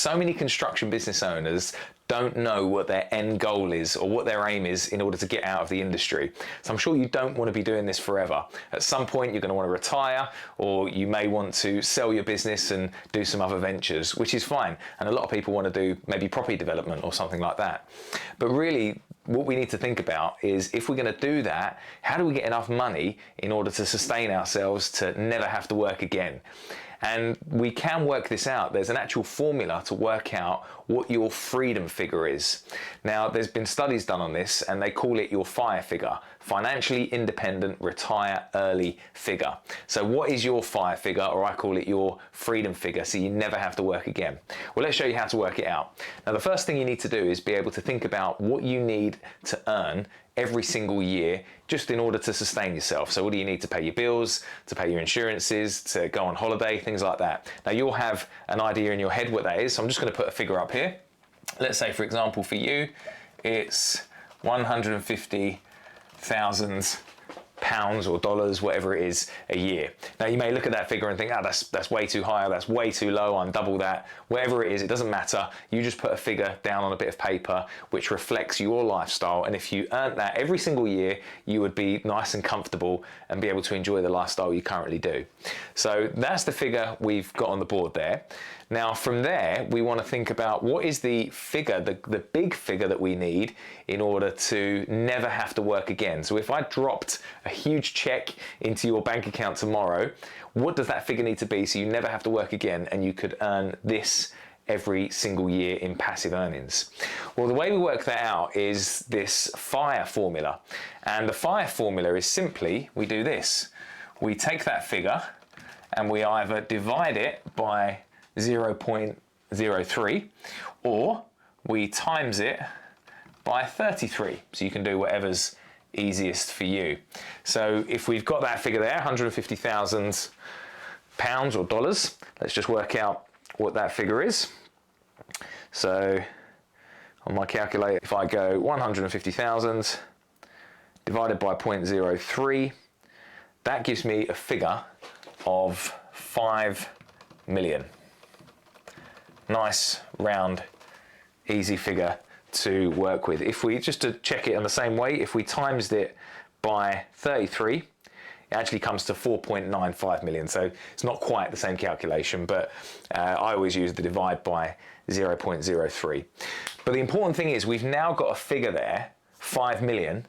so many construction business owners don't know what their end goal is or what their aim is in order to get out of the industry. So I'm sure you don't want to be doing this forever. At some point you're going to want to retire, or you may want to sell your business and do some other ventures, which is fine. And a lot of people want to do maybe property development or something like that. But really, what we need to think about is, if we're going to do that, how do we get enough money in order to sustain ourselves to never have to work again? And we can work this out. There's an actual formula to work out what your freedom figure is. Now, there's been studies done on this, and they call it your FIRE figure, financially independent, retire early figure. So what is your FIRE figure, or I call it your freedom figure, so you never have to work again? Well, let's show you how to work it out. Now, the first thing you need to do is be able to think about what you need to earn every single year just in order to sustain yourself. So what do you need to pay your bills, to pay your insurances, to go on holiday, things like that. Now, you'll have an idea in your head what that is, so I'm just going to put a figure up here. Let's say, for example, for you, it's 150,000 pounds or dollars, whatever it is, a year. Now, you may look at that figure and think, that's way too high, or that's way too low, I'm double that. Whatever it is, it doesn't matter. You just put a figure down on a bit of paper which reflects your lifestyle, and if you earned that every single year, you would be nice and comfortable and be able to enjoy the lifestyle you currently do. So that's the figure we've got on the board there. Now, from there, we want to think about what is the figure, the big figure that we need in order to never have to work again. So if I dropped a huge check into your bank account tomorrow, what does that figure need to be so you never have to work again and you could earn this every single year in passive earnings? Well, the way we work that out is this FIRE formula. And the FIRE formula is simply, we do this. We take that figure and we either divide it by 0.03, or we times it by 33. So you can do whatever's easiest for you. So if we've got that figure there, 150,000 pounds or dollars, let's just work out what that figure is. So on my calculator, if I go 150,000 divided by 0.03, that gives me a figure of 5 million. Nice, round, easy figure to work with. If we, just to check it in the same way, if we times it by 33, it actually comes to 4.95 million. So it's not quite the same calculation, but I always use the divide by 0.03. But the important thing is, we've now got a figure there, 5 million,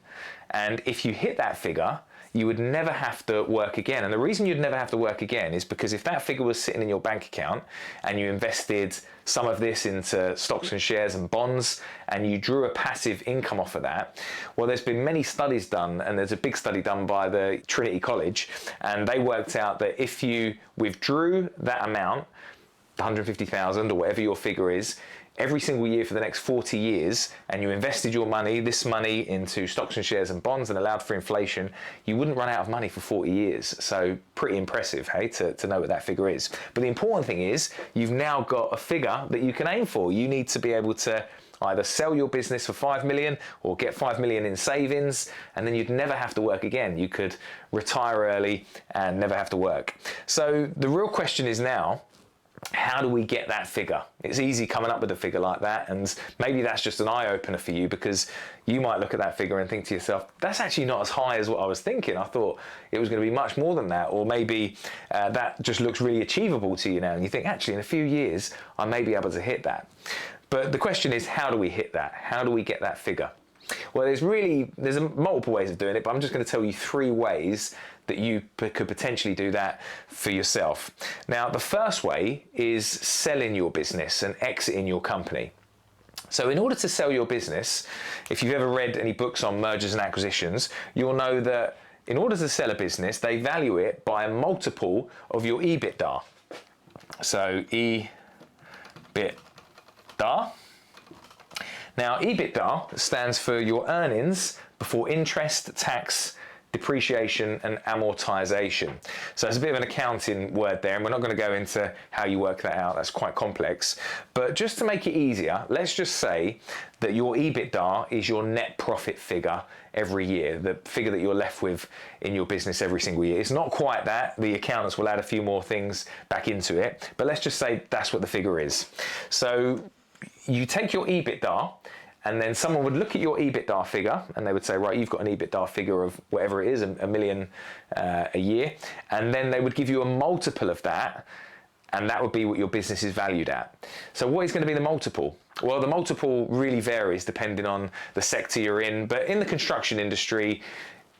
and if you hit that figure, you would never have to work again. And the reason you'd never have to work again is because if that figure was sitting in your bank account and you invested some of this into stocks and shares and bonds, and you drew a passive income off of that, well, there's been many studies done, and there's a big study done by the Trinity College, and they worked out that if you withdrew that amount, 150,000 or whatever your figure is, every single year for the next 40 years, and you invested your money, this money, into stocks and shares and bonds and allowed for inflation, you wouldn't run out of money for 40 years. So pretty impressive, hey, to know what that figure is. But the important thing is, you've now got a figure that you can aim for. You need to be able to either sell your business for 5 million or get 5 million in savings, and then you'd never have to work again. You could retire early and never have to work. So the real question is now, how do we get that figure? It's easy coming up with a figure like that, and maybe that's just an eye-opener for you, because you might look at that figure and think to yourself, that's actually not as high as what I was thinking. I thought it was going to be much more than that, or maybe that just looks really achievable to you now, and you think, actually, in a few years, I may be able to hit that. But the question is, how do we hit that? How do we get that figure? Well, there's multiple ways of doing it, but I'm just going to tell you 3 ways that you could potentially do that for yourself. Now, the first way is selling your business and exiting your company. So in order to sell your business, if you've ever read any books on mergers and acquisitions, you'll know that in order to sell a business, they value it by a multiple of your EBITDA. So EBITDA. Now, EBITDA stands for your earnings before interest, tax, depreciation and amortization. So it's a bit of an accounting word there, and we're not going to go into how you work that out. That's quite complex. But just to make it easier, let's just say that your EBITDA is your net profit figure every year, the figure that you're left with in your business every single year. It's not quite that. The accountants will add a few more things back into it, but let's just say that's what the figure is. So you take your EBITDA, and then someone would look at your EBITDA figure and they would say, right, you've got an EBITDA figure of whatever it is, a million a year. And then they would give you a multiple of that, and that would be what your business is valued at. So what is going to be the multiple? Well, the multiple really varies depending on the sector you're in, but in the construction industry,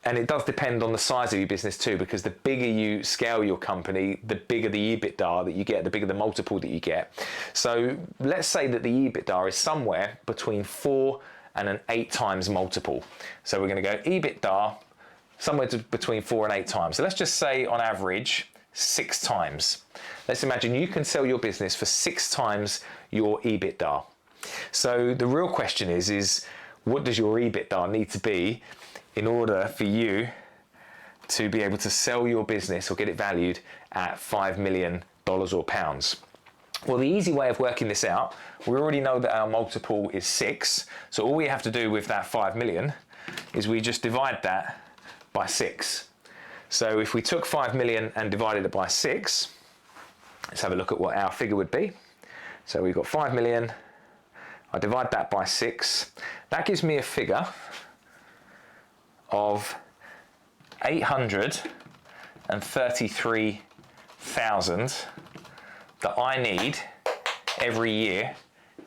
and it does depend on the size of your business too, because the bigger you scale your company, the bigger the EBITDA that you get, the bigger the multiple that you get. So let's say that the EBITDA is somewhere between 4 and an 8 times multiple. So we're going to go EBITDA somewhere between 4 and 8 times. So let's just say on average 6 times. Let's imagine you can sell your business for 6 times your EBITDA. So the real question is what does your EBITDA need to be in order for you to be able to sell your business or get it valued at $5 million or pounds? Well, the easy way of working this out, we already know that our multiple is 6. So all we have to do with that 5 million is we just divide that by 6. So if we took 5 million and divided it by 6, let's have a look at what our figure would be. So we've got 5 million, I divide that by 6. That gives me a figure of 833,000 that I need every year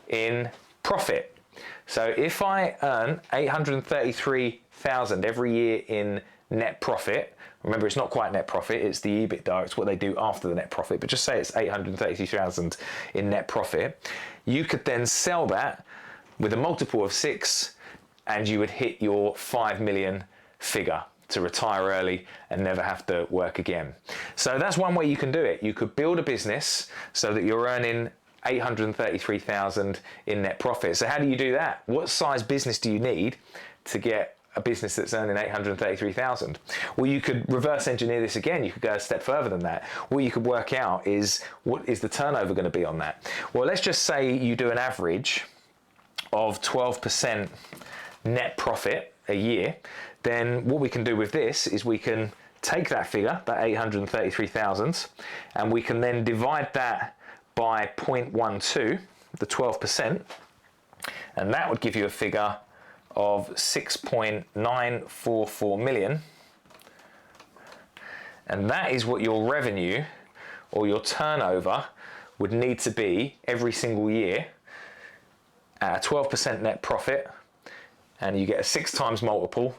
in profit. So if I earn 833,000 every year in net profit, remember it's not quite net profit, it's the EBITDA, it's what they do after the net profit, but just say it's 833,000 in net profit, you could then sell that with a multiple of 6 and you would hit your 5 million figure to retire early and never have to work again. So that's one way you can do it. You could build a business so that you're earning 833,000 in net profit. So how do you do that? What size business do you need to get a business that's earning 833,000? Well, you could reverse engineer this again. You could go a step further than that. What you could work out is, what is the turnover going to be on that? Well, let's just say you do an average of 12% net profit a year. Then what we can do with this is we can take that figure, that 833,000, and we can then divide that by 0.12, the 12%, and that would give you a figure of 6.944 million. And that is what your revenue or your turnover would need to be every single year at a 12% net profit, and you get a 6 times multiple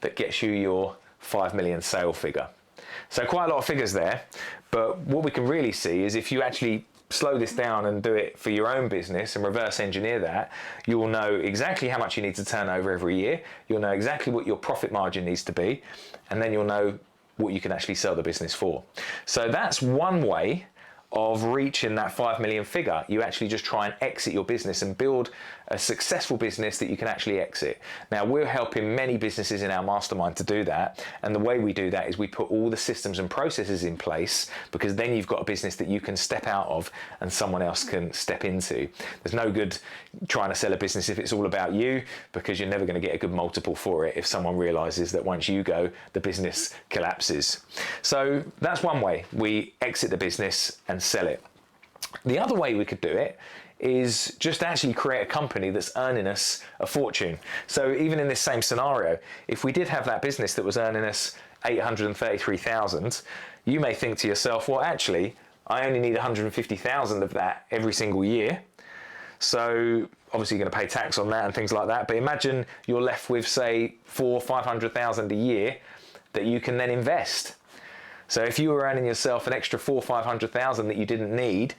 that gets you your 5 million sale figure. So quite a lot of figures there, but what we can really see is if you actually slow this down and do it for your own business and reverse engineer that, you'll know exactly how much you need to turn over every year, you'll know exactly what your profit margin needs to be, and then you'll know what you can actually sell the business for. So that's one way of reaching that 5 million figure. You actually just try and exit your business and build a successful business that you can actually exit. Now, we're helping many businesses in our mastermind to do that, and the way we do that is we put all the systems and processes in place, because then you've got a business that you can step out of and someone else can step into. There's no good trying to sell a business if it's all about you, because you're never going to get a good multiple for it if someone realizes that once you go, the business collapses. So that's one way we exit the business and sell it. The other way we could do it is just actually create a company that's earning us a fortune. So even in this same scenario, if we did have that business that was earning us 833,000, you may think to yourself, well, actually, I only need 150,000 of that every single year. So obviously you're going to pay tax on that and things like that. But imagine you're left with, say, 400,000 or 500,000 a year that you can then invest. So if you were earning yourself an extra 400,000 or 500,000 that you didn't need,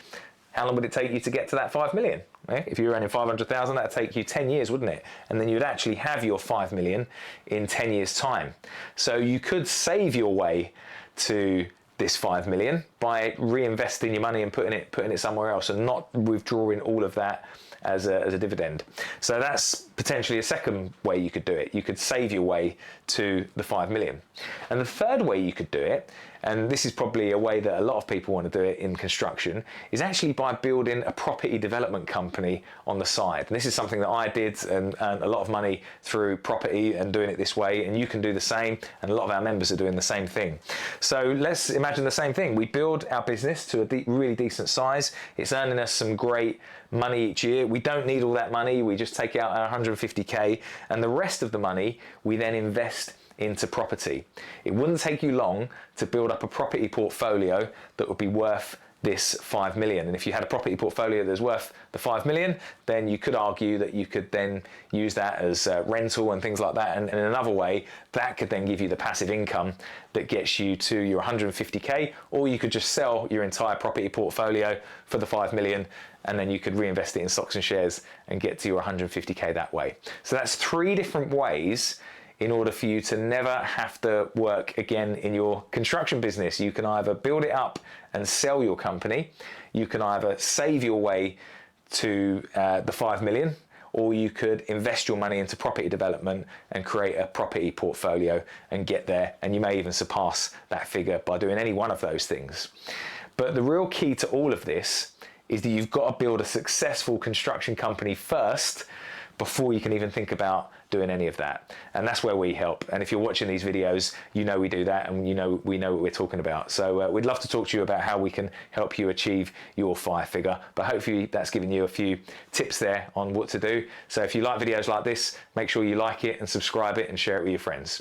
how long would it take you to get to that 5 million? If you were earning 500,000, that'd take you 10 years, wouldn't it? And then you'd actually have your 5 million in 10 years' time. So you could save your way to this 5 million by reinvesting your money and putting it somewhere else, and not withdrawing all of that as a dividend. So that's potentially a second way you could do it. You could save your way to the 5 million. And the third way you could do it, and this is probably a way that a lot of people want to do it in construction, is actually by building a property development company on the side. And this is something that I did and earned a lot of money through property and doing it this way, and you can do the same, and a lot of our members are doing the same thing. So let's imagine the same thing. We build our business to a really decent size. It's earning us some great money each year. We don't need all that money. We just take out our 150k, and the rest of the money we then invest into property. It wouldn't take you long to build up a property portfolio that would be worth this 5 million. And if you had a property portfolio that's worth the 5 million, then you could argue that you could then use that as rental and things like that. And in another way, that could then give you the passive income that gets you to your 150k, or you could just sell your entire property portfolio for the 5 million, and then you could reinvest it in stocks and shares and get to your 150k that way. So that's 3 different ways in order for you to never have to work again in your construction business. You can either build it up and sell your company, you can either save your way to the 5 million, or you could invest your money into property development and create a property portfolio and get there, and you may even surpass that figure by doing any one of those things. But the real key to all of this is that you've got to build a successful construction company first before you can even think about doing any of that. And that's where we help. And if you're watching these videos, you know we do that, and we know what we're talking about. So we'd love to talk to you about how we can help you achieve your 5 figure. But hopefully that's given you a few tips there on what to do. So if you like videos like this, make sure you like it and subscribe it and share it with your friends.